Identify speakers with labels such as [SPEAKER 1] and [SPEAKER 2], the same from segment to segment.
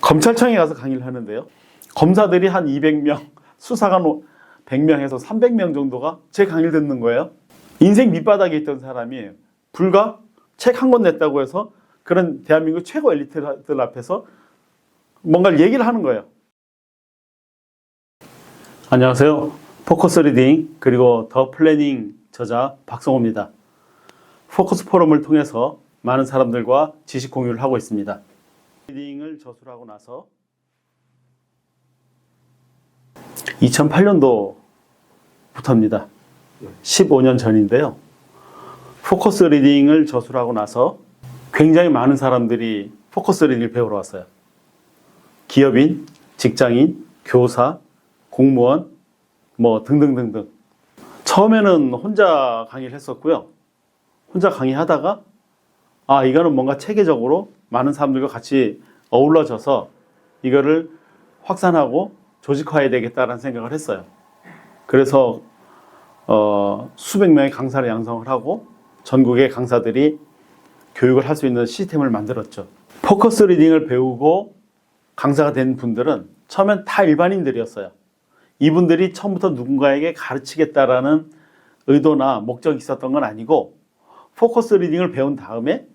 [SPEAKER 1] 검찰청에 가서 강의를 하는데요. 검사들이 한 200명, 수사관 100명에서 300명 정도가 제 강의를 듣는 거예요. 인생 밑바닥에 있던 사람이 불과 책 한 권 냈다고 해서 그런 대한민국 최고 엘리트들 앞에서 뭔가를 얘기를 하는 거예요. 안녕하세요. 포커스 리딩 그리고 더 플래닝 저자 박성호입니다. 포커스 포럼을 통해서 많은 사람들과 지식 공유를 하고 있습니다. 리딩을 저술하고 나서 2008년도부터입니다. 15년 전인데요. 포커스 리딩을 저술하고 나서 굉장히 많은 사람들이 포커스 리딩을 배우러 왔어요. 기업인, 직장인, 교사, 공무원, 뭐 등등등등. 처음에는 혼자 강의를 했었고요. 혼자 강의하다가 이거는 뭔가 체계적으로 많은 사람들과 같이 어우러져서 이거를 확산하고 조직화해야 되겠다라는 생각을 했어요. 그래서 수백 명의 강사를 양성을 하고 전국의 강사들이 교육을 할 수 있는 시스템을 만들었죠. 포커스 리딩을 배우고 강사가 된 분들은 처음엔 다 일반인들이었어요. 이분들이 처음부터 누군가에게 가르치겠다라는 의도나 목적이 있었던 건 아니고 포커스 리딩을 배운 다음에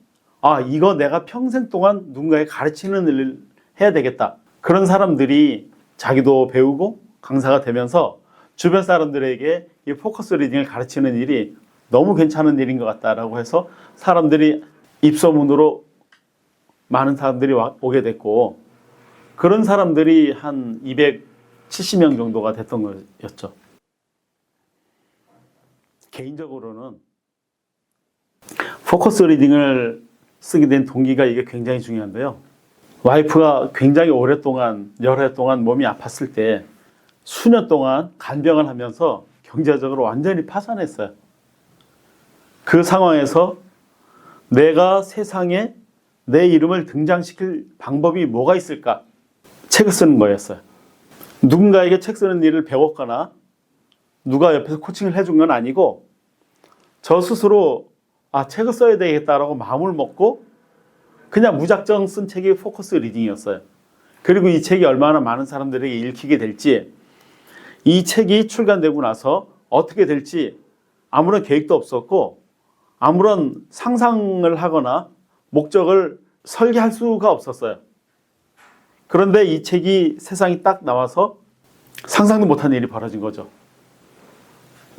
[SPEAKER 1] 이거 내가 평생 동안 누군가에게 가르치는 일을 해야 되겠다. 그런 사람들이 자기도 배우고 강사가 되면서 주변 사람들에게 이 포커스 리딩을 가르치는 일이 너무 괜찮은 일인 것 같다라고 해서 사람들이 입소문으로 많은 사람들이 오게 됐고 그런 사람들이 한 270명 정도가 됐던 거였죠. 개인적으로는 포커스 리딩을 쓰게 된 동기가 이게 굉장히 중요한데요. 와이프가 굉장히 오랫동안 여러 해 동안 몸이 아팠을 때 수년 동안 간병을 하면서 경제적으로 완전히 파산했어요. 그 상황에서 내가 세상에 내 이름을 등장시킬 방법이 뭐가 있을까? 책을 쓰는 거였어요. 누군가에게 책 쓰는 일을 배웠거나 누가 옆에서 코칭을 해준 건 아니고 저 스스로 책을 써야 되겠다라고 마음을 먹고 그냥 무작정 쓴 책이 포커스 리딩이었어요. 그리고 이 책이 얼마나 많은 사람들에게 읽히게 될지, 이 책이 출간되고 나서 어떻게 될지 아무런 계획도 없었고 아무런 상상을 하거나 목적을 설계할 수가 없었어요. 그런데 이 책이 세상에 딱 나와서 상상도 못한 일이 벌어진 거죠.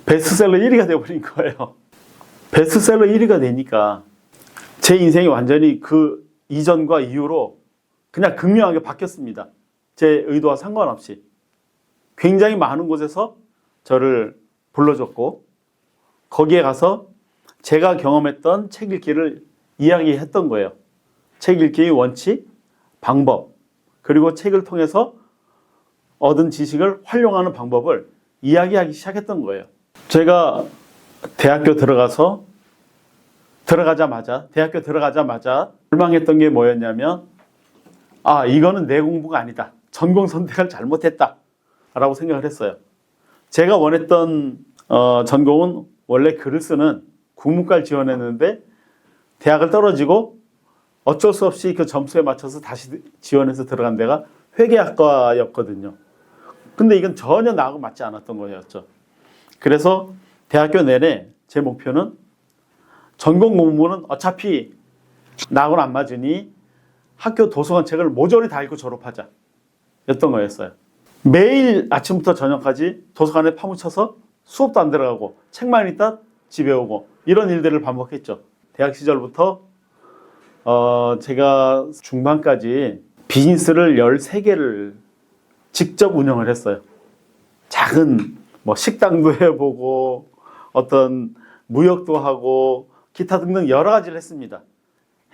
[SPEAKER 1] 베스트셀러 1위가 되어버린 거예요. 베스트셀러 1위가 되니까 제 인생이 완전히 그 이전과 이후로 그냥 극명하게 바뀌었습니다. 제 의도와 상관없이. 굉장히 많은 곳에서 저를 불러줬고 거기에 가서 제가 경험했던 책 읽기를 이야기했던 거예요. 책 읽기의 원칙, 방법, 그리고 책을 통해서 얻은 지식을 활용하는 방법을 이야기하기 시작했던 거예요. 제가 대학교 들어가자마자 절망했던 게 뭐였냐면 이거는 내 공부가 아니다. 전공 선택을 잘못했다 라고 생각을 했어요. 제가 원했던 전공은 원래 글을 쓰는 국문과를 지원했는데 대학을 떨어지고 어쩔 수 없이 그 점수에 맞춰서 다시 지원해서 들어간 데가 회계학과였거든요. 근데 이건 전혀 나하고 맞지 않았던 거였죠. 그래서 대학교 내내 제 목표는 전공 공부는 어차피 나하고는 안 맞으니 학교 도서관 책을 모조리 다 읽고 졸업하자 였던 거였어요. 매일 아침부터 저녁까지 도서관에 파묻혀서 수업도 안 들어가고 책만 읽다 집에 오고 이런 일들을 반복했죠. 대학 시절부터 제가 중반까지 비즈니스를 13개를 직접 운영을 했어요. 작은 식당도 해보고 어떤 무역도 하고 기타 등등 여러 가지를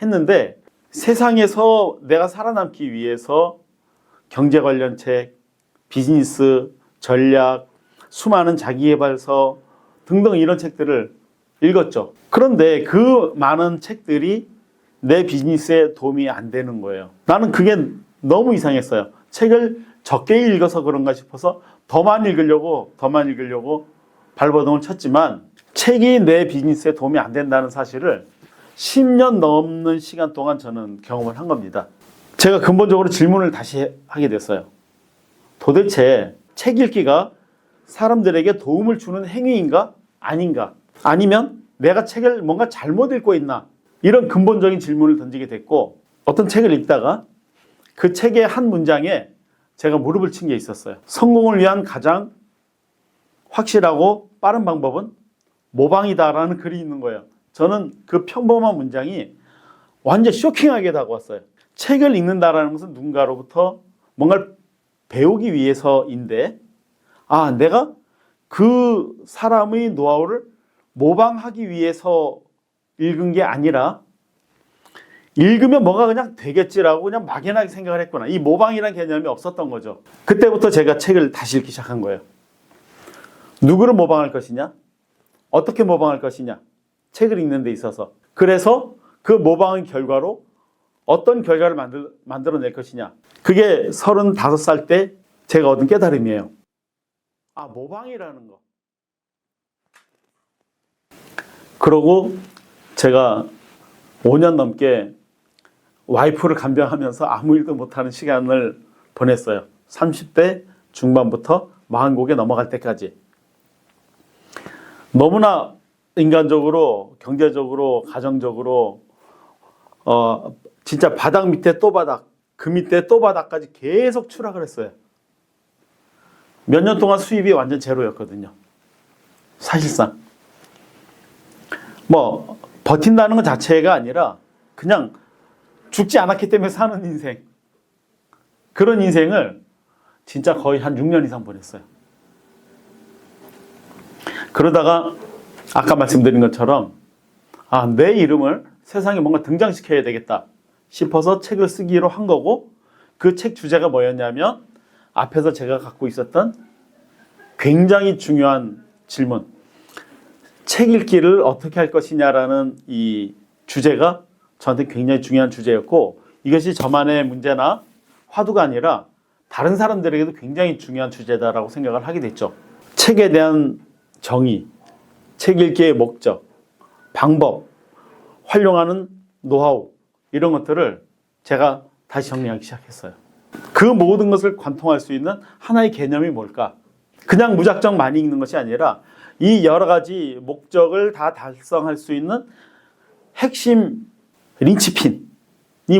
[SPEAKER 1] 했는데 세상에서 내가 살아남기 위해서 경제 관련 책, 비즈니스, 전략, 수많은 자기개발서 등등 이런 책들을 읽었죠. 그런데 그 많은 책들이 내 비즈니스에 도움이 안 되는 거예요. 나는 그게 너무 이상했어요. 책을 적게 읽어서 그런가 싶어서 더 많이 읽으려고 발버둥을 쳤지만 책이 내 비즈니스에 도움이 안 된다는 사실을 10년 넘는 시간 동안 저는 경험을 한 겁니다. 제가 근본적으로 질문을 다시 하게 됐어요. 도대체 책 읽기가 사람들에게 도움을 주는 행위인가? 아닌가? 아니면 내가 책을 뭔가 잘못 읽고 있나? 이런 근본적인 질문을 던지게 됐고, 어떤 책을 읽다가 그 책의 한 문장에 제가 무릎을 친 게 있었어요. 성공을 위한 가장 확실하고 빠른 방법은 모방이다라는 글이 있는 거예요. 저는 그 평범한 문장이 완전 쇼킹하게 다가왔어요. 책을 읽는다라는 것은 누군가로부터 뭔가를 배우기 위해서인데, 내가 그 사람의 노하우를 모방하기 위해서 읽은 게 아니라 읽으면 뭐가 그냥 되겠지라고 그냥 막연하게 생각을 했구나. 이 모방이라는 개념이 없었던 거죠. 그때부터 제가 책을 다시 읽기 시작한 거예요. 누구를 모방할 것이냐? 어떻게 모방할 것이냐? 책을 읽는 데 있어서. 그래서 그 모방의 결과로 어떤 결과를 만들어낼 것이냐. 그게 35살 때 제가 얻은 깨달음이에요. 모방이라는 거. 그러고 제가 5년 넘게 와이프를 간병하면서 아무 일도 못하는 시간을 보냈어요. 30대 중반부터 40곡에 넘어갈 때까지. 너무나 인간적으로, 경제적으로, 가정적으로 진짜 바닥 밑에 또 바닥, 그 밑에 또 바닥까지 계속 추락을 했어요. 몇 년 동안 수입이 완전 제로였거든요. 사실상. 버틴다는 것 자체가 아니라 그냥 죽지 않았기 때문에 사는 인생. 그런 인생을 진짜 거의 한 6년 이상 보냈어요. 그러다가 아까 말씀드린 것처럼 내 이름을 세상에 뭔가 등장시켜야 되겠다 싶어서 책을 쓰기로 한 거고, 그 책 주제가 뭐였냐면 앞에서 제가 갖고 있었던 굉장히 중요한 질문, 책 읽기를 어떻게 할 것이냐라는 이 주제가 저한테 굉장히 중요한 주제였고, 이것이 저만의 문제나 화두가 아니라 다른 사람들에게도 굉장히 중요한 주제다라고 생각을 하게 됐죠. 책에 대한 정의, 책 읽기의 목적, 방법, 활용하는 노하우, 이런 것들을 제가 다시 정리하기 시작했어요. 그 모든 것을 관통할 수 있는 하나의 개념이 뭘까? 그냥 무작정 많이 읽는 것이 아니라 이 여러 가지 목적을 다 달성할 수 있는 핵심 린치핀이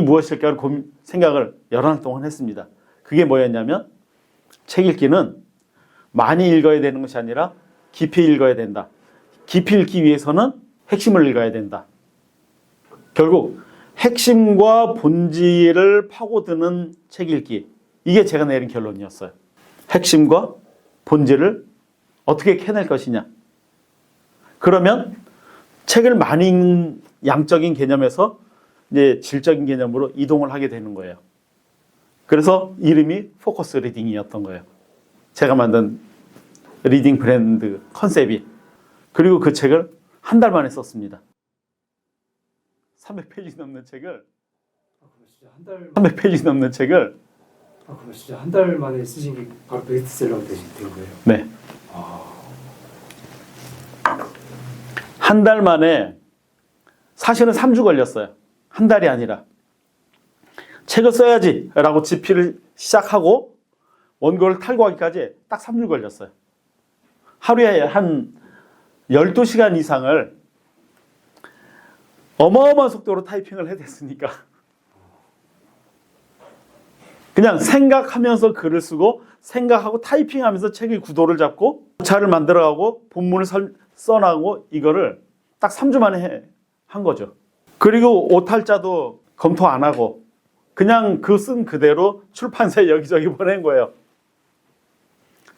[SPEAKER 1] 무엇일까 생각을 여러 날 동안 했습니다. 그게 뭐였냐면, 책 읽기는 많이 읽어야 되는 것이 아니라 깊이 읽어야 된다. 깊이 읽기 위해서는 핵심을 읽어야 된다. 결국 핵심과 본질을 파고드는 책 읽기, 이게 제가 내린 결론이었어요. 핵심과 본질을 어떻게 캐낼 것이냐. 그러면 책을 많이 읽는 양적인 개념에서 이제 질적인 개념으로 이동을 하게 되는 거예요. 그래서 이름이 포커스 리딩이었던 거예요. 제가 만든 리딩 브랜드 컨셉이. 그리고 그 책을 한 달 만에 썼습니다. 300페이지 넘는 책을 300페이지 넘는 책을
[SPEAKER 2] 그럼 진짜 한 달 만에 쓰신 게 바로 베스트셀러가 된 거예요?
[SPEAKER 1] 네. 한 달 만에, 사실은 3주 걸렸어요. 한 달이 아니라. 책을 써야지 라고 집필을 시작하고 원고를 탈고하기까지 딱 3주 걸렸어요. 하루에 한 12시간 이상을 어마어마한 속도로 타이핑을 해댔으니까. 그냥 생각하면서 글을 쓰고, 생각하고 타이핑하면서 책의 구도를 잡고 차를 만들어가고 본문을 써나가고, 이거를 딱 3주 만에 한 거죠. 그리고 오탈자도 검토 안 하고 그냥 그 쓴 그대로 출판사에 여기저기 보낸 거예요.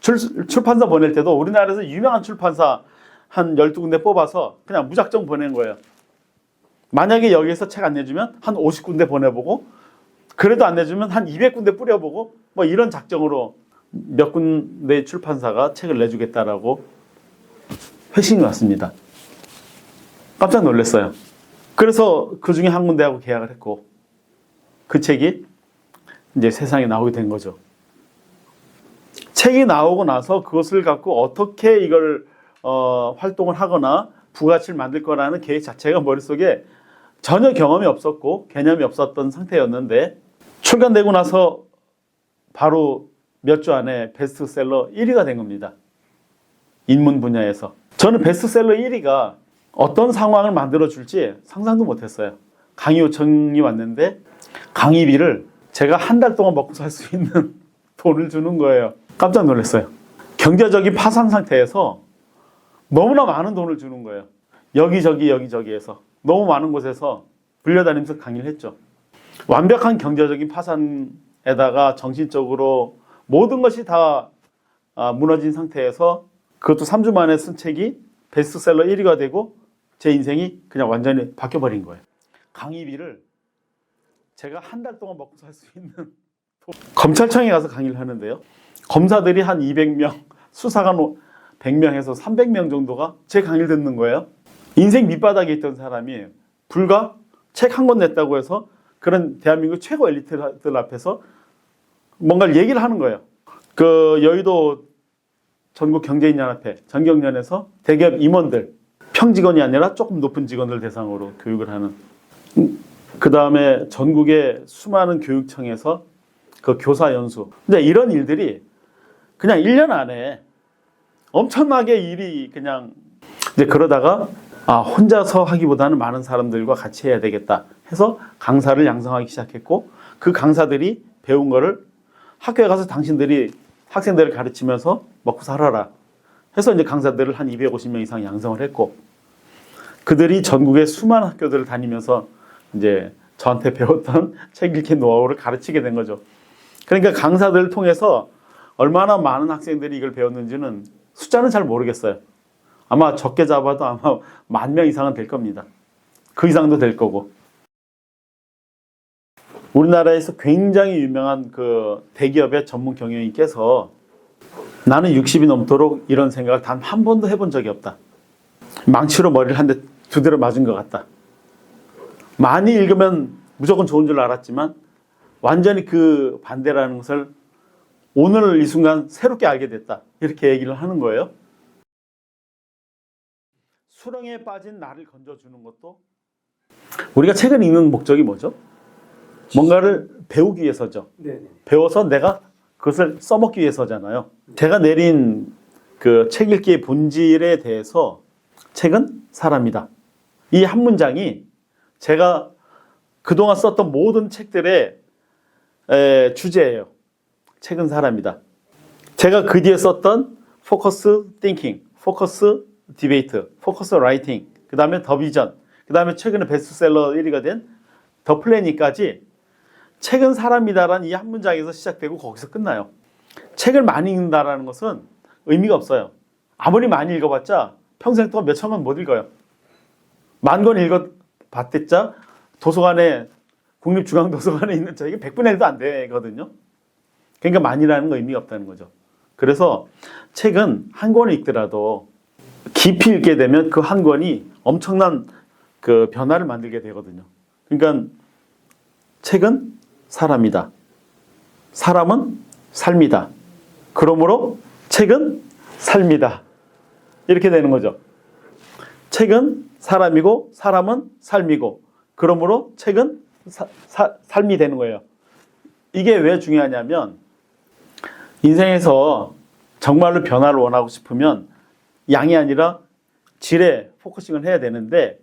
[SPEAKER 1] 출판사 보낼 때도 우리나라에서 유명한 출판사 한 12군데 뽑아서 그냥 무작정 보낸 거예요. 만약에 여기에서 책 안 내주면 한 50군데 보내보고, 그래도 안 내주면 한 200군데 뿌려보고, 이런 작정으로 몇 군데 출판사가 책을 내주겠다라고 회신이 왔습니다. 깜짝 놀랐어요. 그래서 그 중에 한 군데하고 계약을 했고, 그 책이 이제 세상에 나오게 된 거죠. 책이 나오고 나서 그것을 갖고 어떻게 이걸 활동을 하거나 부가치를 만들 거라는 계획 자체가 머릿속에 전혀 경험이 없었고 개념이 없었던 상태였는데, 출간되고 나서 바로 몇 주 안에 베스트셀러 1위가 된 겁니다. 인문 분야에서. 저는 베스트셀러 1위가 어떤 상황을 만들어줄지 상상도 못했어요. 강의 요청이 왔는데 강의비를 제가 한 달 동안 먹고 살 수 있는 돈을 주는 거예요. 깜짝 놀랐어요. 경제적인 파산 상태에서 너무나 많은 돈을 주는 거예요. 여기저기에서 너무 많은 곳에서 불려다니면서 강의를 했죠. 완벽한 경제적인 파산에다가 정신적으로 모든 것이 다 무너진 상태에서 그것도 3주 만에 쓴 책이 베스트셀러 1위가 되고 제 인생이 그냥 완전히 바뀌어버린 거예요. 강의비를 제가 한 달 동안 먹고 살 수 있는 검찰청에 가서 강의를 하는데요. 검사들이 한 200명, 수사관 100명에서 300명 정도가 제 강의를 듣는 거예요. 인생 밑바닥에 있던 사람이 불과 책 한 권 냈다고 해서 그런 대한민국 최고 엘리트들 앞에서 뭔가를 얘기를 하는 거예요. 그 여의도 전국경제인연합회 전경련에서 대기업 임원들, 평직원이 아니라 조금 높은 직원들 대상으로 교육을 하는, 그 다음에 전국의 수많은 교육청에서 그 교사 연수. 근데 이런 일들이 그냥 1년 안에 엄청나게 일이 그냥 이제 그러다가 혼자서 하기보다는 많은 사람들과 같이 해야 되겠다 해서 강사를 양성하기 시작했고, 그 강사들이 배운 거를 학교에 가서 당신들이 학생들을 가르치면서 먹고 살아라 해서 이제 강사들을 한 250명 이상 양성을 했고, 그들이 전국의 수많은 학교들을 다니면서 이제 저한테 배웠던 책 읽기 노하우를 가르치게 된 거죠. 그러니까 강사들을 통해서 얼마나 많은 학생들이 이걸 배웠는지는 숫자는 잘 모르겠어요. 아마 적게 잡아도 아마 10,000명 이상은 될 겁니다. 그 이상도 될 거고. 우리나라에서 굉장히 유명한 그 대기업의 전문 경영인께서 나는 60이 넘도록 이런 생각을 단 한 번도 해본 적이 없다. 망치로 머리를 한 대 두드려 맞은 것 같다. 많이 읽으면 무조건 좋은 줄 알았지만 완전히 그 반대라는 것을 오늘 이 순간 새롭게 알게 됐다. 이렇게 얘기를 하는 거예요. 수렁에 빠진 나를 건져주는 것도, 우리가 책을 읽는 목적이 뭐죠? 뭔가를 배우기 위해서죠.
[SPEAKER 2] 네.
[SPEAKER 1] 배워서 내가 그것을 써먹기 위해서잖아요. 제가 내린 그 책 읽기의 본질에 대해서 책은 사람이다. 이 한 문장이 제가 그동안 썼던 모든 책들의 주제예요. 책은 사람이다. 제가 그 뒤에 썼던 포커스 띵킹, 포커스 디베이트, 포커스 라이팅, 그 다음에 더 비전, 그 다음에 최근에 베스트셀러 1위가 된 더 플래닝까지 책은 사람이다라는 이 한 문장에서 시작되고 거기서 끝나요. 책을 많이 읽는다라는 것은 의미가 없어요. 아무리 많이 읽어봤자 평생 동안 몇천 권 못 읽어요. 10,000권 읽어봤댔자 도서관에, 국립중앙도서관에 있는 책이 100분의 1도 안 되거든요. 그러니까 많이라는 거 의미가 없다는 거죠. 그래서 책은 한 권을 읽더라도 깊이 읽게 되면 그 한 권이 엄청난 그 변화를 만들게 되거든요. 그러니까 책은 사람이다. 사람은 삶이다. 그러므로 책은 삶이다. 이렇게 되는 거죠. 책은 사람이고 사람은 삶이고, 그러므로 책은 삶이 되는 거예요. 이게 왜 중요하냐면, 인생에서 정말로 변화를 원하고 싶으면 양이 아니라 질에 포커싱을 해야 되는데,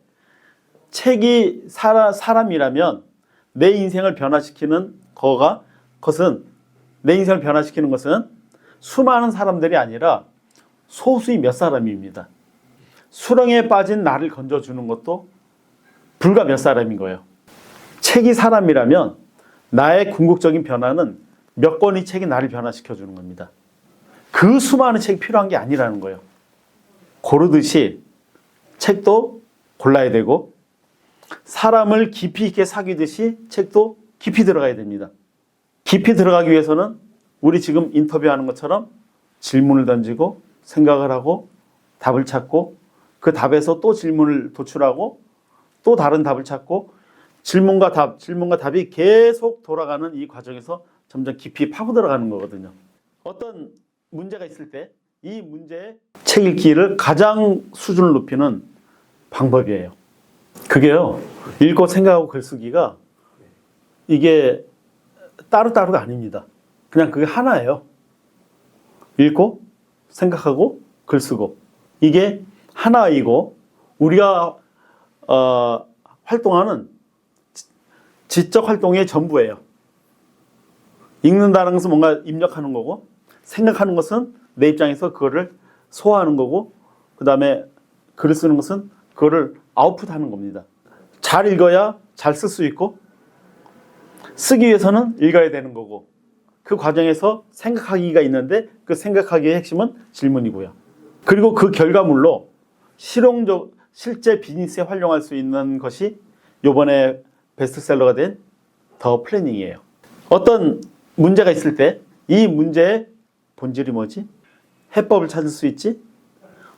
[SPEAKER 1] 책이 사람이라면 내 인생을 변화시키는 것은, 내 인생을 변화시키는 것은 수많은 사람들이 아니라 소수의 몇 사람입니다. 수렁에 빠진 나를 건져주는 것도 불과 몇 사람인 거예요. 책이 사람이라면 나의 궁극적인 변화는 몇 권의 책이 나를 변화시켜주는 겁니다. 그 수많은 책이 필요한 게 아니라는 거예요. 고르듯이 책도 골라야 되고, 사람을 깊이 있게 사귀듯이 책도 깊이 들어가야 됩니다. 깊이 들어가기 위해서는 우리 지금 인터뷰하는 것처럼 질문을 던지고 생각을 하고 답을 찾고, 그 답에서 또 질문을 도출하고 또 다른 답을 찾고, 질문과 답이 계속 돌아가는 이 과정에서 점점 깊이 파고 들어가는 거거든요. 어떤 문제가 있을 때 이 문제의 책 읽기를 가장 수준을 높이는 방법이에요. 그게요, 읽고 생각하고 글쓰기가 이게 따로따로가 아닙니다. 그냥 그게 하나예요. 읽고 생각하고 글 쓰고 이게 하나이고 우리가 활동하는 지적 활동의 전부예요. 읽는다는 것은 뭔가 입력하는 거고 생각하는 것은 내 입장에서 그거를 소화하는 거고 그 다음에 글을 쓰는 것은 그거를 아웃풋하는 겁니다. 잘 읽어야 잘 쓸 수 있고 쓰기 위해서는 읽어야 되는 거고 그 과정에서 생각하기가 있는데 그 생각하기의 핵심은 질문이고요. 그리고 그 결과물로 실제 비즈니스에 활용할 수 있는 것이 이번에 베스트셀러가 된 더 플래닝이에요. 어떤 문제가 있을 때 이 문제의 본질이 뭐지? 해법을 찾을 수 있지?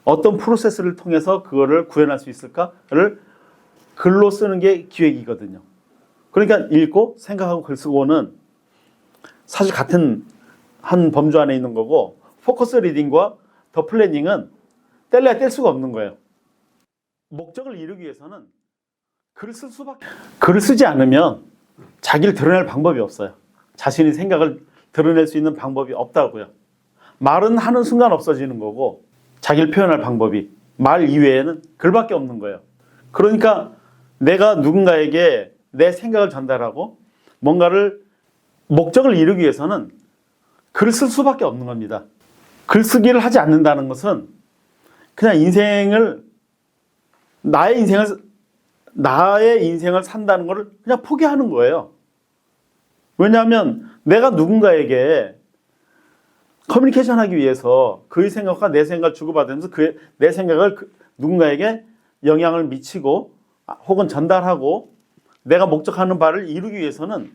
[SPEAKER 1] 어떤 프로세스를 통해서 그거를 구현할 수 있을까를 글로 쓰는 게 기획이거든요. 그러니까 읽고 생각하고 글 쓰고는 사실 같은 한 범주 안에 있는 거고 포커스 리딩과 더 플래닝은 뗄래야 뗄 수가 없는 거예요. 목적을 이루기 위해서는 글을 쓰지 않으면 자기를 드러낼 방법이 없어요. 자신의 생각을 드러낼 수 있는 방법이 없다고요. 말은 하는 순간 없어지는 거고 자기를 표현할 방법이 말 이외에는 글밖에 없는 거예요. 그러니까 내가 누군가에게 내 생각을 전달하고 뭔가를 목적을 이루기 위해서는 글을 쓸 수밖에 없는 겁니다. 글쓰기를 하지 않는다는 것은 그냥 나의 인생을 산다는 것을 그냥 포기하는 거예요. 왜냐하면 내가 누군가에게 커뮤니케이션 하기 위해서 그의 생각과 내 생각을 주고받으면서 내 생각을 누군가에게 영향을 미치고 혹은 전달하고 내가 목적하는 바를 이루기 위해서는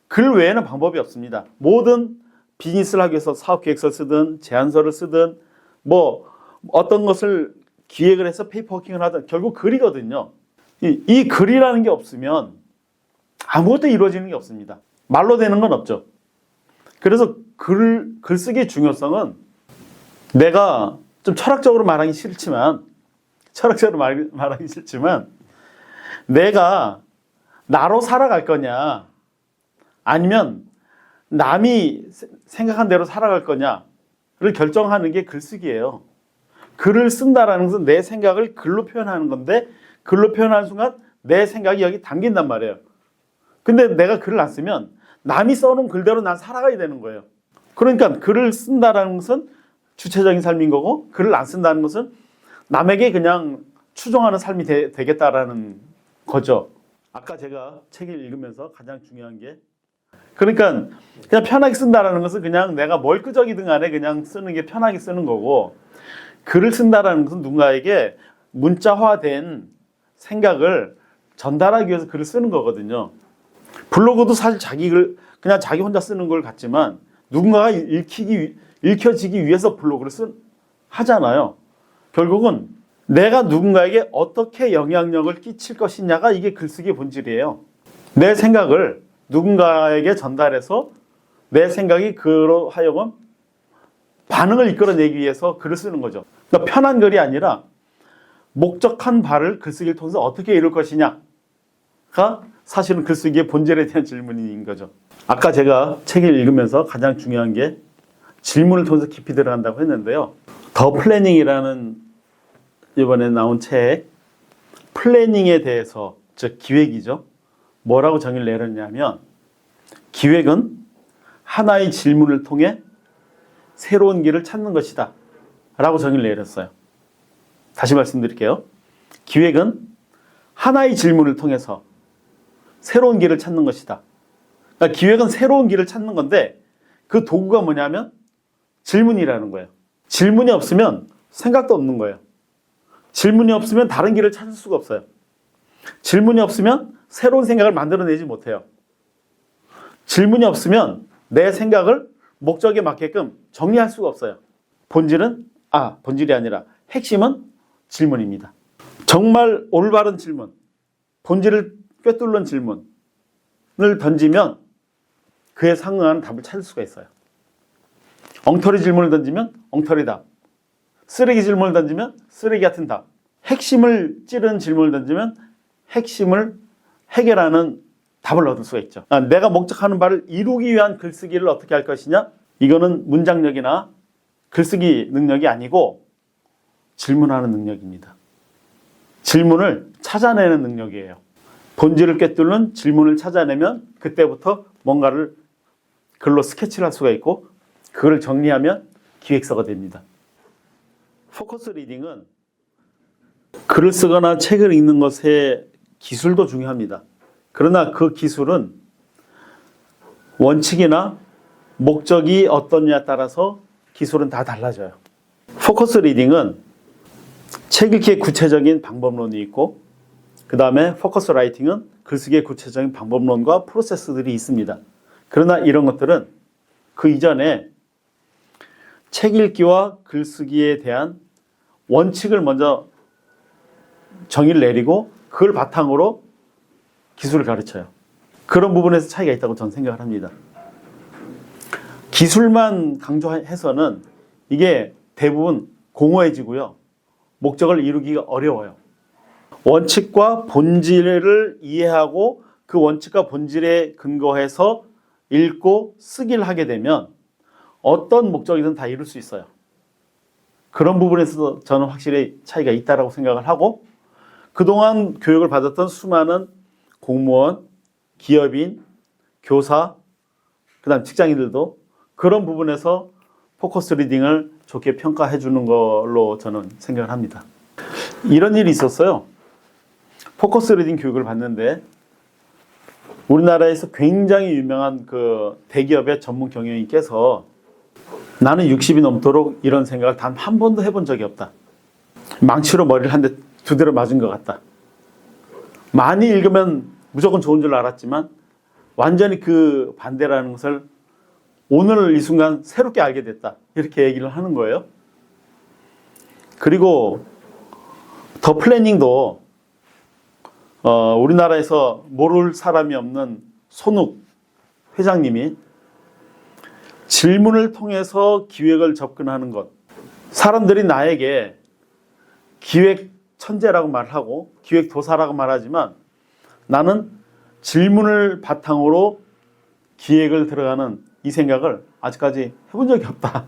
[SPEAKER 1] 글 외에는 방법이 없습니다. 모든 비즈니스를 하기 위해서 사업 계획서를 쓰든 제안서를 쓰든 뭐 어떤 것을 기획을 해서 페이퍼워킹을 하든 결국 글이거든요. 이 글이라는 게 없으면 아무것도 이루어지는 게 없습니다. 말로 되는 건 없죠. 그래서 글쓰기의 중요성은 내가 좀 철학적으로 말하기 싫지만 내가 나로 살아갈 거냐 아니면 남이 생각한 대로 살아갈 거냐를 결정하는 게 글쓰기예요. 글을 쓴다라는 것은 내 생각을 글로 표현하는 건데 글로 표현하는 순간 내 생각이 여기 담긴단 말이에요. 근데 내가 글을 안 쓰면 남이 써놓은 글대로 난 살아가야 되는 거예요. 그러니까 글을 쓴다라는 것은 주체적인 삶인 거고 글을 안 쓴다는 것은 남에게 그냥 추종하는 삶이 되겠다라는 거죠. 아까 제가 책을 읽으면서 가장 중요한 게 그러니까 그냥 편하게 쓴다라는 것은 그냥 내가 뭘 끄적이든 간에 그냥 쓰는 게 편하게 쓰는 거고 글을 쓴다라는 것은 누군가에게 문자화된 생각을 전달하기 위해서 글을 쓰는 거거든요. 블로그도 사실 그냥 자기 혼자 쓰는 걸 같지만 누군가가 읽혀지기 위해서 블로그를 하잖아요. 결국은 내가 누군가에게 어떻게 영향력을 끼칠 것이냐가 이게 글쓰기의 본질이에요. 내 생각을 누군가에게 전달해서 내 생각이 그로 하여금 반응을 이끌어내기 위해서 글을 쓰는 거죠. 그러니까 편한 글이 아니라 목적한 바를 글쓰기를 통해서 어떻게 이룰 것이냐가 사실은 글쓰기의 본질에 대한 질문인 거죠. 아까 제가 책을 읽으면서 가장 중요한 게 질문을 통해서 깊이 들어간다고 했는데요. 더 플래닝이라는 이번에 나온 책 플래닝에 대해서 즉 기획이죠. 뭐라고 정의를 내렸냐면 기획은 하나의 질문을 통해 새로운 길을 찾는 것이다 라고 정의를 내렸어요. 다시 말씀드릴게요. 기획은 하나의 질문을 통해서 새로운 길을 찾는 것이다. 그러니까 기획은 새로운 길을 찾는 건데 그 도구가 뭐냐면 질문이라는 거예요. 질문이 없으면 생각도 없는 거예요. 질문이 없으면 다른 길을 찾을 수가 없어요. 질문이 없으면 새로운 생각을 만들어내지 못해요. 질문이 없으면 내 생각을 목적에 맞게끔 정리할 수가 없어요. 본질이 아니라 핵심은 질문입니다. 정말 올바른 질문, 본질을 꿰뚫는 질문을 던지면 그에 상응하는 답을 찾을 수가 있어요. 엉터리 질문을 던지면 엉터리 답, 쓰레기 질문을 던지면 쓰레기 같은 답, 핵심을 찌르는 질문을 던지면 핵심을 해결하는 답을 얻을 수가 있죠. 내가 목적하는 바를 이루기 위한 글쓰기를 어떻게 할 것이냐? 이거는 문장력이나 글쓰기 능력이 아니고 질문하는 능력입니다. 질문을 찾아내는 능력이에요. 본질을 꿰뚫는 질문을 찾아내면 그때부터 뭔가를 글로 스케치를 할 수가 있고 그걸 정리하면 기획서가 됩니다. 포커스 리딩은 글을 쓰거나 책을 읽는 것의 기술도 중요합니다. 그러나 그 기술은 원칙이나 목적이 어떠냐에 따라서 기술은 다 달라져요. 포커스 리딩은 책 읽기의 구체적인 방법론이 있고 그 다음에 포커스 라이팅은 글쓰기의 구체적인 방법론과 프로세스들이 있습니다. 그러나 이런 것들은 그 이전에 책 읽기와 글쓰기에 대한 원칙을 먼저 정의를 내리고 그걸 바탕으로 기술을 가르쳐요. 그런 부분에서 차이가 있다고 저는 생각을 합니다. 기술만 강조해서는 이게 대부분 공허해지고요. 목적을 이루기가 어려워요. 원칙과 본질을 이해하고 그 원칙과 본질에 근거해서 읽고 쓰기를 하게 되면 어떤 목적이든 다 이룰 수 있어요. 그런 부분에서 저는 확실히 차이가 있다고 생각을 하고 그동안 교육을 받았던 수많은 공무원, 기업인, 교사, 그 다음 직장인들도 그런 부분에서 포커스 리딩을 좋게 평가해 주는 걸로 저는 생각을 합니다. 이런 일이 있었어요. 포커스 리딩 교육을 받는데 우리나라에서 굉장히 유명한 그 대기업의 전문 경영인께서 나는 60이 넘도록 이런 생각을 단 한 번도 해본 적이 없다. 망치로 머리를 한 대 두 대로 맞은 것 같다. 많이 읽으면 무조건 좋은 줄 알았지만 완전히 그 반대라는 것을 오늘 이 순간 새롭게 알게 됐다. 이렇게 얘기를 하는 거예요. 그리고 더 플래닝도 우리나라에서 모를 사람이 없는 손욱 회장님이 질문을 통해서 기획을 접근하는 것. 사람들이 나에게 기획 천재라고 말하고 기획 도사라고 말하지만 나는 질문을 바탕으로 기획을 들어가는 이 생각을 아직까지 해본 적이 없다.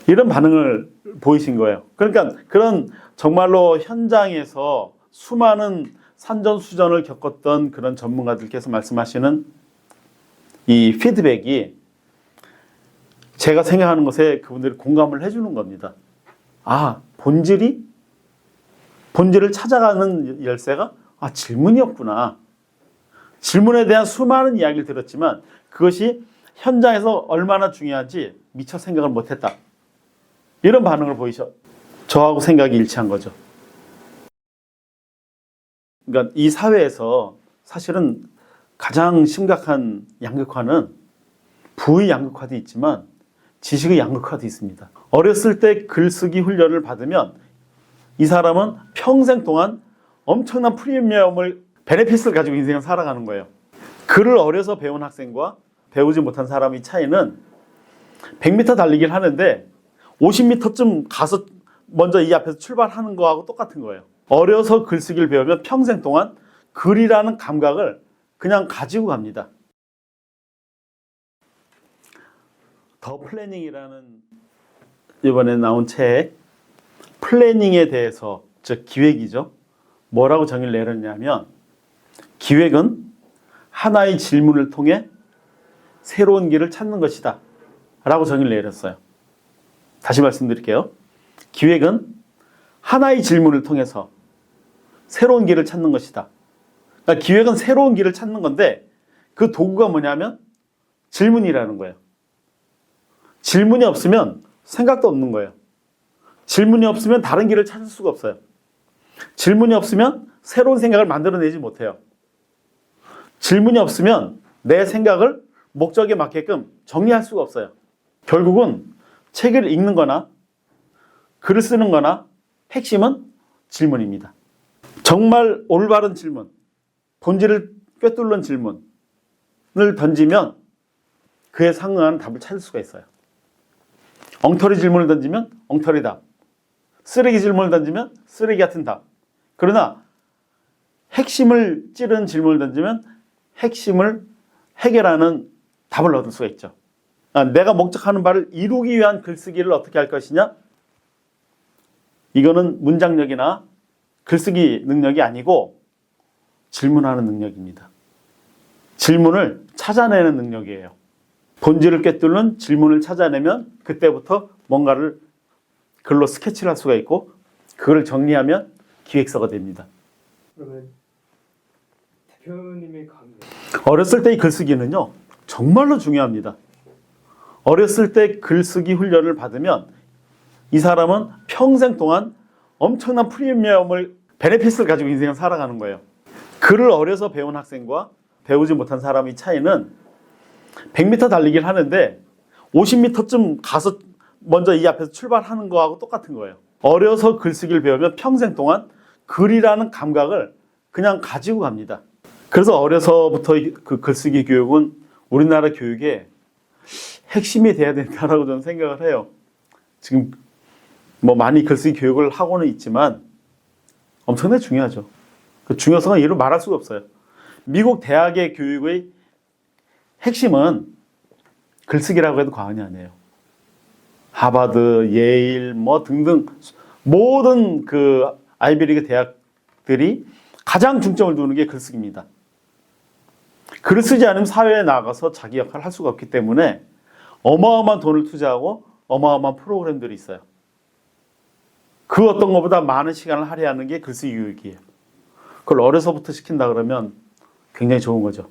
[SPEAKER 1] 이런 반응을 보이신 거예요. 그러니까 그런 정말로 현장에서 수많은 산전수전을 겪었던 그런 전문가들께서 말씀하시는 이 피드백이 제가 생각하는 것에 그분들이 공감을 해주는 겁니다. 아, 본질을 찾아가는 열쇠가 질문이었구나. 질문에 대한 수많은 이야기를 들었지만 그것이 현장에서 얼마나 중요한지 미처 생각을 못했다. 이런 반응을 보이셔. 저하고 생각이 일치한 거죠. 그러니까 이 사회에서 사실은 가장 심각한 양극화는 부의 양극화도 있지만 지식의 양극화도 있습니다. 어렸을 때 글쓰기 훈련을 받으면 이 사람은 평생 동안 엄청난 프리미엄을 베네핏을 가지고 인생을 살아가는 거예요. 글을 어려서 배운 학생과 배우지 못한 사람의 차이는 100m 달리기를 하는데 50m쯤 가서 먼저 이 앞에서 출발하는 거하고 똑같은 거예요. 어려서 글쓰기를 배우면 평생 동안 글이라는 감각을 그냥 가지고 갑니다. 더 플래닝이라는 이번에 나온 책, 플래닝에 대해서, 즉 기획이죠. 뭐라고 정의를 내렸냐면 기획은 하나의 질문을 통해 새로운 길을 찾는 것이다 라고 정의를 내렸어요. 다시 말씀드릴게요. 기획은 하나의 질문을 통해서 새로운 길을 찾는 것이다. 그러니까 기획은 새로운 길을 찾는 건데 그 도구가 뭐냐면 질문이라는 거예요. 질문이 없으면 생각도 없는 거예요. 질문이 없으면 다른 길을 찾을 수가 없어요. 질문이 없으면 새로운 생각을 만들어내지 못해요. 질문이 없으면 내 생각을 목적에 맞게끔 정리할 수가 없어요. 결국은 책을 읽는 거나 글을 쓰는 거나 핵심은 질문입니다. 정말 올바른 질문, 본질을 꿰뚫는 질문을 던지면 그에 상응하는 답을 찾을 수가 있어요. 엉터리 질문을 던지면 엉터리 답, 쓰레기 질문을 던지면 쓰레기 같은 답. 그러나 핵심을 찌르는 질문을 던지면 핵심을 해결하는 답을 얻을 수가 있죠. 내가 목적하는 바를 이루기 위한 글쓰기를 어떻게 할 것이냐? 이거는 문장력이나 글쓰기 능력이 아니고 질문하는 능력입니다. 질문을 찾아내는 능력이에요. 본질을 꿰뚫는 질문을 찾아내면 그때부터 뭔가를 글로 스케치를 할 수가 있고 그걸 정리하면 기획서가 됩니다.
[SPEAKER 2] 그러면 대표님의 강의
[SPEAKER 1] 어렸을 때의 글쓰기는요, 정말로 중요합니다. 어렸을 때 글쓰기 훈련을 받으면 이 사람은 평생 동안 엄청난 프리미엄을, 베네핏을 가지고 인생을 살아가는 거예요. 글을 어려서 배운 학생과 배우지 못한 사람의 차이는 100m 달리기를 하는데 50m쯤 가서 먼저 이 앞에서 출발하는 거하고 똑같은 거예요. 어려서 글쓰기를 배우면 평생 동안 글이라는 감각을 그냥 가지고 갑니다. 그래서 어려서부터 그 글쓰기 교육은 우리나라 교육의 핵심이 돼야 된다라고 저는 생각을 해요. 지금 뭐 많이 글쓰기 교육을 하고는 있지만 엄청나게 중요하죠. 그 중요성은 이루 말할 수가 없어요. 미국 대학의 교육의 핵심은 글쓰기라고 해도 과언이 아니에요. 하버드, 예일, 뭐 등등 모든 그 아이비리그 대학들이 가장 중점을 두는 게 글쓰기입니다. 글을 쓰지 않으면 사회에 나가서 자기 역할을 할 수가 없기 때문에 어마어마한 돈을 투자하고 어마어마한 프로그램들이 있어요. 그 어떤 것보다 많은 시간을 할애하는 게 글쓰기 교육이에요. 그걸 어려서부터 시킨다 그러면 굉장히 좋은 거죠.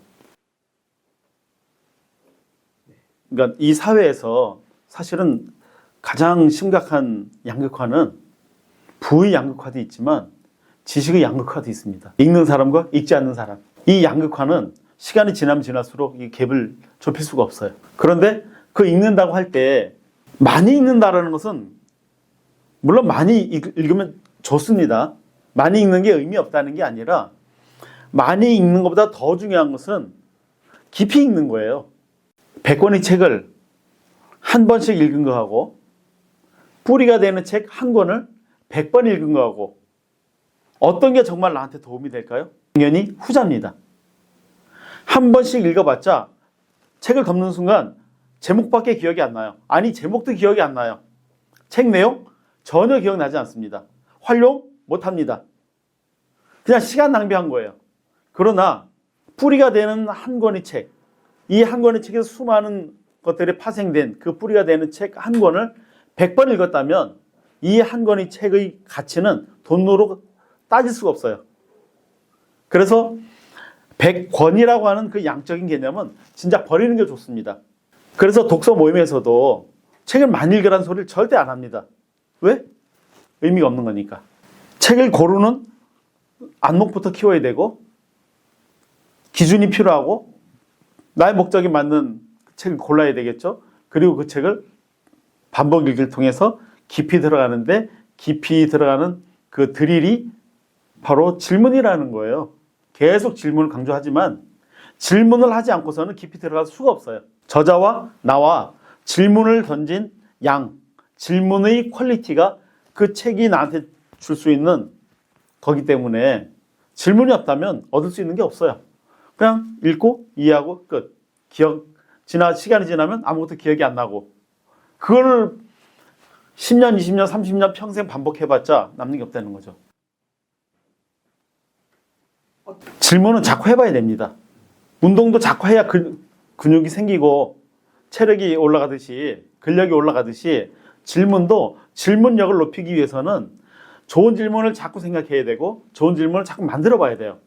[SPEAKER 1] 그러니까 이 사회에서 사실은 가장 심각한 양극화는 부의 양극화도 있지만 지식의 양극화도 있습니다. 읽는 사람과 읽지 않는 사람. 이 양극화는 시간이 지나면 지날수록 이 갭을 좁힐 수가 없어요. 그런데 그 읽는다고 할 때 많이 읽는다라는 것은 물론 많이 읽으면 좋습니다. 많이 읽는 게 의미 없다는 게 아니라 많이 읽는 것보다 더 중요한 것은 깊이 읽는 거예요. 100권의 책을 한 번씩 읽은 거하고 뿌리가 되는 책 한 권을 100번 읽은 거하고 어떤 게 정말 나한테 도움이 될까요? 당연히 후자입니다. 한 번씩 읽어봤자 책을 덮는 순간 제목밖에 기억이 안 나요. 아니 제목도 기억이 안 나요. 책 내용 전혀 기억나지 않습니다. 활용 못합니다. 그냥 시간 낭비한 거예요. 그러나 뿌리가 되는 한 권의 책, 이 한 권의 책에서 수많은 것들이 파생된 그 뿌리가 되는 책 한 권을 100번 읽었다면 이 한 권의 책의 가치는 돈으로 따질 수가 없어요. 그래서 100권이라고 하는 그 양적인 개념은 진짜 버리는 게 좋습니다. 그래서 독서 모임에서도 책을 많이 읽으라는 소리를 절대 안 합니다. 왜? 의미가 없는 거니까. 책을 고르는 안목부터 키워야 되고 기준이 필요하고 나의 목적에 맞는 책을 골라야 되겠죠. 그리고 그 책을 반복 읽기를 통해서 깊이 들어가는데 깊이 들어가는 그 드릴이 바로 질문이라는 거예요. 계속 질문을 강조하지만 질문을 하지 않고서는 깊이 들어갈 수가 없어요. 저자와 나와 질문을 던진 양, 질문의 퀄리티가 그 책이 나한테 줄 수 있는 거기 때문에 질문이 없다면 얻을 수 있는 게 없어요. 그냥 읽고 이해하고 끝. 시간이 지나면 아무것도 기억이 안 나고 그걸 10년, 20년, 30년 평생 반복해봤자 남는 게 없다는 거죠. 질문은 자꾸 해봐야 됩니다. 운동도 자꾸 해야 근육이 생기고 체력이 올라가듯이 근력이 올라가듯이 질문도 질문력을 높이기 위해서는 좋은 질문을 자꾸 생각해야 되고 좋은 질문을 자꾸 만들어 봐야 돼요.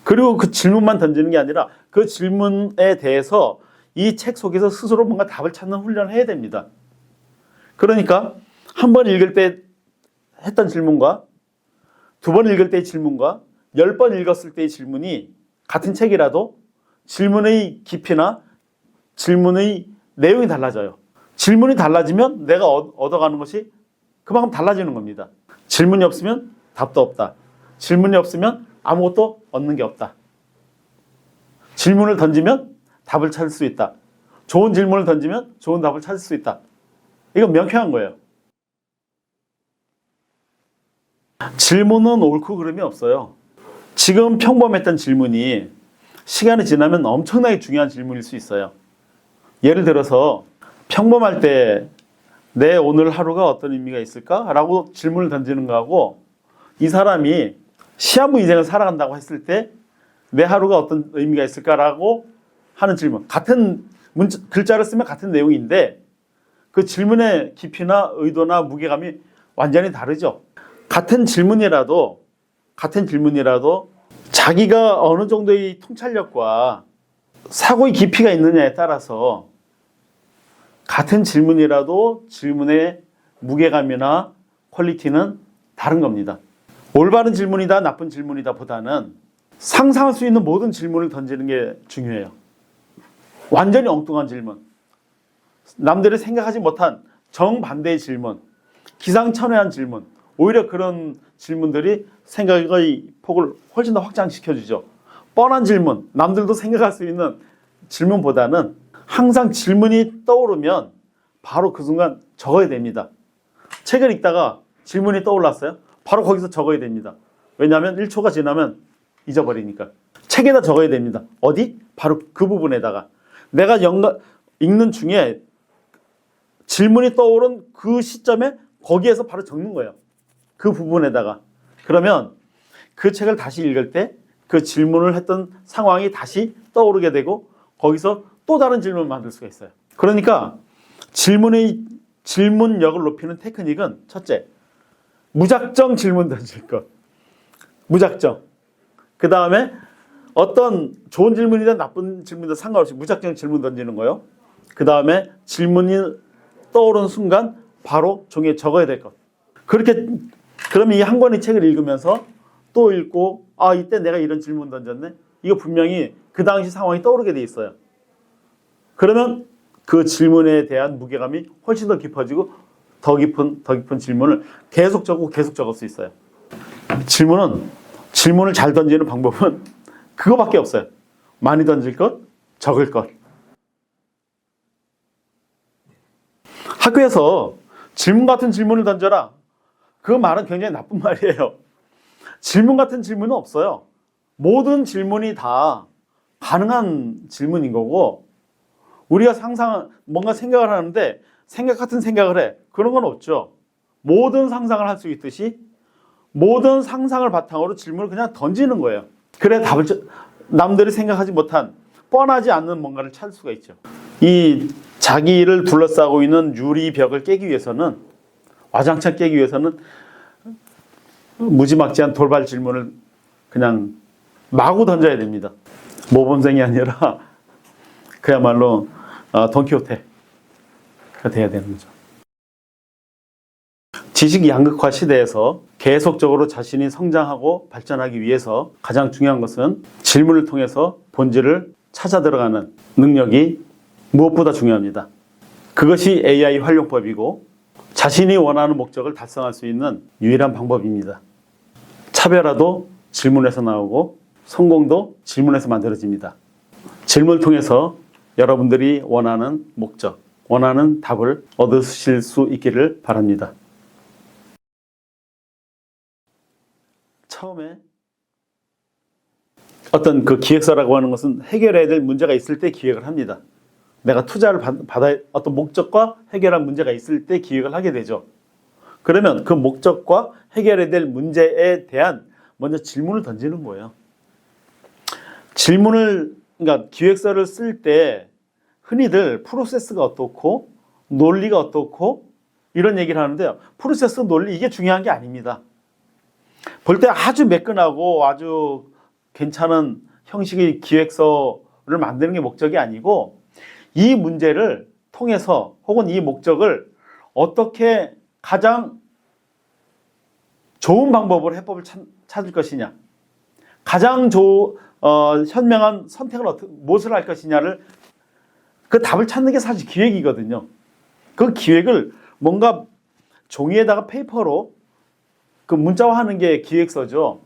[SPEAKER 1] 그리고 그 질문만 던지는 게 아니라 그 질문에 대해서 이 책 속에서 스스로 뭔가 답을 찾는 훈련을 해야 됩니다. 그러니까 한 번 읽을 때 했던 질문과 두 번 읽을 때의 질문과 10번 읽었을 때의 질문이 같은 책이라도 질문의 깊이나 질문의 내용이 달라져요. 질문이 달라지면 내가 얻어가는 것이 그만큼 달라지는 겁니다. 질문이 없으면 답도 없다. 질문이 없으면 아무것도 얻는 게 없다. 질문을 던지면 답을 찾을 수 있다. 좋은 질문을 던지면 좋은 답을 찾을 수 있다. 이건 명쾌한 거예요. 질문은 옳고 그름이 없어요. 지금 평범했던 질문이 시간이 지나면 엄청나게 중요한 질문일 수 있어요. 예를 들어서 평범할 때 내 오늘 하루가 어떤 의미가 있을까? 라고 질문을 던지는 거하고 이 사람이 시한부 인생을 살아간다고 했을 때 내 하루가 어떤 의미가 있을까라고 하는 질문. 같은 글자를 쓰면 같은 내용인데 그 질문의 깊이나 의도나 무게감이 완전히 다르죠. 같은 질문이라도 자기가 어느 정도의 통찰력과 사고의 깊이가 있느냐에 따라서 같은 질문이라도 질문의 무게감이나 퀄리티는 다른 겁니다. 올바른 질문이다, 나쁜 질문이다 보다는 상상할 수 있는 모든 질문을 던지는 게 중요해요. 완전히 엉뚱한 질문, 남들이 생각하지 못한 정반대의 질문, 기상천외한 질문, 오히려 그런 질문들이 생각의 폭을 훨씬 더 확장시켜주죠. 뻔한 질문, 남들도 생각할 수 있는 질문보다는 항상 질문이 떠오르면 바로 그 순간 적어야 됩니다. 책을 읽다가 질문이 떠올랐어요? 바로 거기서 적어야 됩니다. 왜냐하면 1초가 지나면 잊어버리니까. 책에다 적어야 됩니다. 어디? 바로 그 부분에다가. 내가 읽는 중에 질문이 떠오른 그 시점에 거기에서 바로 적는 거예요. 그 부분에다가. 그러면 그 책을 다시 읽을 때 그 질문을 했던 상황이 다시 떠오르게 되고 거기서 또 다른 질문을 만들 수가 있어요. 그러니까 질문력을 높이는 테크닉은 첫째, 무작정 질문 던질 것. 무작정. 그 다음에 어떤 좋은 질문이든 나쁜 질문이든 상관없이 무작정 질문 던지는 거요. 그 다음에 질문이 떠오르는 순간 바로 종이에 적어야 될 것. 그러면 이 한 권의 책을 읽으면서 또 읽고, 아, 이때 내가 이런 질문 던졌네? 이거 분명히 그 당시 상황이 떠오르게 돼 있어요. 그러면 그 질문에 대한 무게감이 훨씬 더 깊어지고 더 깊은 질문을 계속 적을 수 있어요. 질문을 잘 던지는 방법은 그거밖에 없어요. 많이 던질 것, 적을 것. 학교에서 질문 같은 질문을 던져라. 그 말은 굉장히 나쁜 말이에요. 질문 같은 질문은 없어요. 모든 질문이 다 가능한 질문인 거고, 우리가 뭔가 생각을 하는데 생각 같은 생각을 해. 그런 건 없죠. 모든 상상을 할 수 있듯이 모든 상상을 바탕으로 질문을 그냥 던지는 거예요. 그래 남들이 생각하지 못한 뻔하지 않는 뭔가를 찾을 수가 있죠. 이 자기를 둘러싸고 있는 유리벽을 깨기 위해서는, 와장창 깨기 위해서는 무지막지한 돌발 질문을 그냥 마구 던져야 됩니다. 모범생이 아니라 그야말로 돈키호테가 돼야 되는 거죠. 지식 양극화 시대에서 계속적으로 자신이 성장하고 발전하기 위해서 가장 중요한 것은 질문을 통해서 본질을 찾아 들어가는 능력이 무엇보다 중요합니다. 그것이 AI 활용법이고 자신이 원하는 목적을 달성할 수 있는 유일한 방법입니다. 차별화도 질문에서 나오고 성공도 질문에서 만들어집니다. 질문을 통해서 여러분들이 원하는 목적, 원하는 답을 얻으실 수 있기를 바랍니다. 처음에 어떤 그 기획서라고 하는 것은 해결해야 될 문제가 있을 때 기획을 합니다. 내가 투자를 받아야 어떤 목적과 해결할 문제가 있을 때 기획을 하게 되죠. 그러면 그 목적과 해결해야 될 문제에 대한 먼저 질문을 던지는 거예요. 그러니까 기획서를 쓸 때 흔히들 프로세스가 어떻고 논리가 어떻고 이런 얘기를 하는데요. 프로세스, 논리 이게 중요한 게 아닙니다. 볼 때 아주 매끈하고 아주 괜찮은 형식의 기획서를 만드는 게 목적이 아니고 이 문제를 통해서 혹은 이 목적을 어떻게 가장 좋은 방법으로 해법을 찾을 것이냐, 가장 현명한 선택을 무엇을 할 것이냐를 그 답을 찾는 게 사실 기획이거든요. 그 기획을 뭔가 종이에다가 페이퍼로 그 문자화하는 게 기획서죠.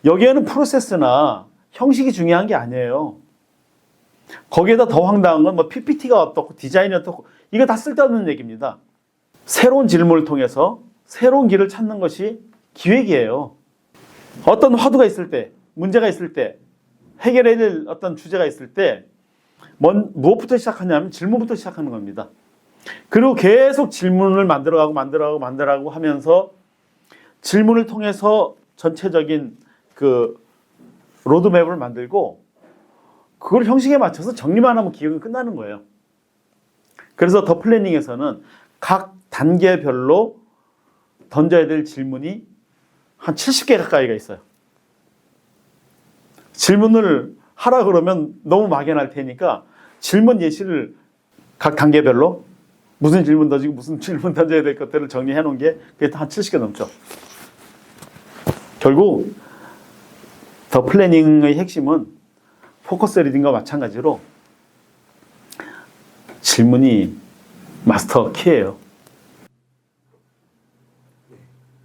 [SPEAKER 1] 여기에는 프로세스나 형식이 중요한 게 아니에요. 거기에다 더 황당한 건 뭐 PPT가 어떻고 디자인이 어떻고 이거 다 쓸데없는 얘기입니다. 새로운 질문을 통해서 새로운 길을 찾는 것이 기획이에요. 어떤 화두가 있을 때 문제가 있을 때, 해결해야 될 어떤 주제가 있을 때 무엇부터 시작하냐면 질문부터 시작하는 겁니다. 그리고 계속 질문을 만들어가고 하면서 질문을 통해서 전체적인 그 로드맵을 만들고 그걸 형식에 맞춰서 정리만 하면 기획은 끝나는 거예요. 그래서 더 플래닝에서는 각 단계별로 던져야 될 질문이 한 70개 가까이가 있어요. 질문을 하라 그러면 너무 막연할 테니까 질문 예시를 각 단계별로 무슨 질문 던지고 무슨 질문 던져야 될 것들을 정리해 놓은 게 그게 한 70개 넘죠. 결국 더 플래닝의 핵심은 포커스 리딩과 마찬가지로 질문이 마스터 키예요.
[SPEAKER 2] 네,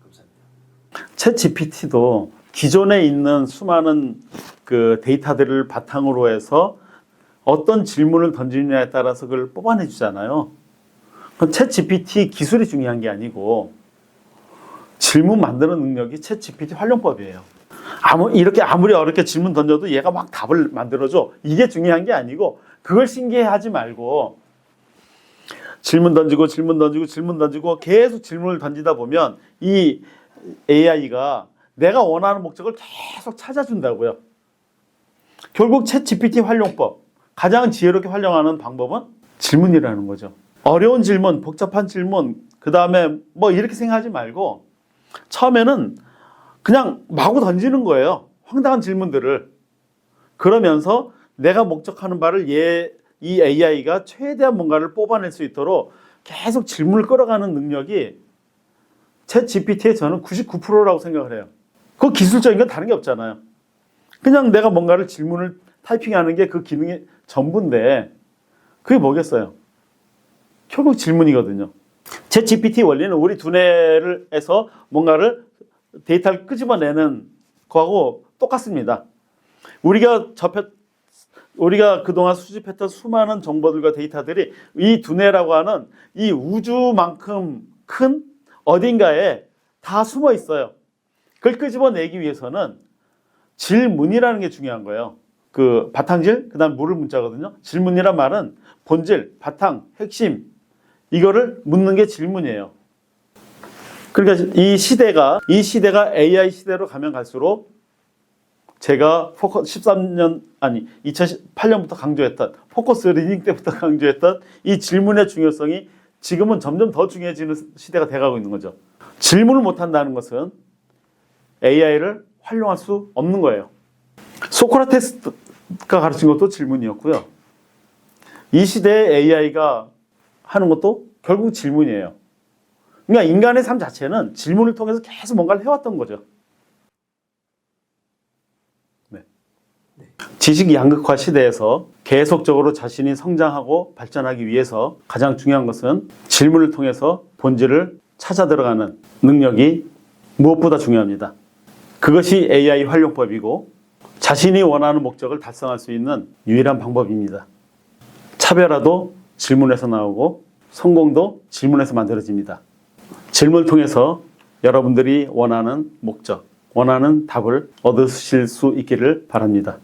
[SPEAKER 2] 감사합니다.
[SPEAKER 1] 챗 GPT도 기존에 있는 수많은 그 데이터들을 바탕으로 해서 어떤 질문을 던지느냐에 따라서 그걸 뽑아내 주잖아요. 챗 GPT 기술이 중요한 게 아니고 질문 만드는 능력이 챗 GPT 활용법이에요. 아무리 어렵게 질문 던져도 얘가 막 답을 만들어줘. 이게 중요한 게 아니고 그걸 신기해하지 말고 질문 던지고 계속 질문을 던지다 보면 이 AI가 내가 원하는 목적을 계속 찾아준다고요. 결국 챗 GPT 활용법, 가장 지혜롭게 활용하는 방법은 질문이라는 거죠. 어려운 질문, 복잡한 질문, 그 다음에 뭐 이렇게 생각하지 말고 처음에는 그냥 마구 던지는 거예요. 황당한 질문들을. 그러면서 내가 목적하는 바를 이 AI가 최대한 뭔가를 뽑아낼 수 있도록 계속 질문을 끌어가는 능력이 챗 GPT의 저는 99%라고 생각을 해요. 그 기술적인 건 다른 게 없잖아요. 그냥 내가 뭔가를 질문을 타이핑하는 게 그 기능의 전부인데 그게 뭐겠어요? 결국 질문이거든요. 챗 GPT 원리는 우리 두뇌를 해서 뭔가를 데이터를 끄집어내는 거하고 똑같습니다. 우리가 그동안 수집했던 수많은 정보들과 데이터들이 이 두뇌라고 하는 이 우주만큼 큰 어딘가에 다 숨어 있어요. 그걸 끄집어내기 위해서는 질문이라는 게 중요한 거예요. 그 바탕질, 그 다음 물을 문자거든요. 질문이란 말은 본질, 바탕, 핵심, 이거를 묻는 게 질문이에요. 그러니까 이 시대가 AI 시대로 가면 갈수록 제가 2018년부터 강조했던 포커스 리딩 때부터 강조했던 이 질문의 중요성이 지금은 점점 더 중요해지는 시대가 돼가고 있는 거죠. 질문을 못한다는 것은 AI를 활용할 수 없는 거예요. 소크라테스가 가르친 것도 질문이었고요. 이 시대의 AI가 하는 것도 결국 질문이에요. 그러니까 인간의 삶 자체는 질문을 통해서 계속 뭔가를 해왔던 거죠. 네. 지식 양극화 시대에서 계속적으로 자신이 성장하고 발전하기 위해서 가장 중요한 것은 질문을 통해서 본질을 찾아 들어가는 능력이 무엇보다 중요합니다. 그것이 AI 활용법이고 자신이 원하는 목적을 달성할 수 있는 유일한 방법입니다. 차별화도 질문에서 나오고 성공도 질문에서 만들어집니다. 질문을 통해서 여러분들이 원하는 목적, 원하는 답을 얻으실 수 있기를 바랍니다.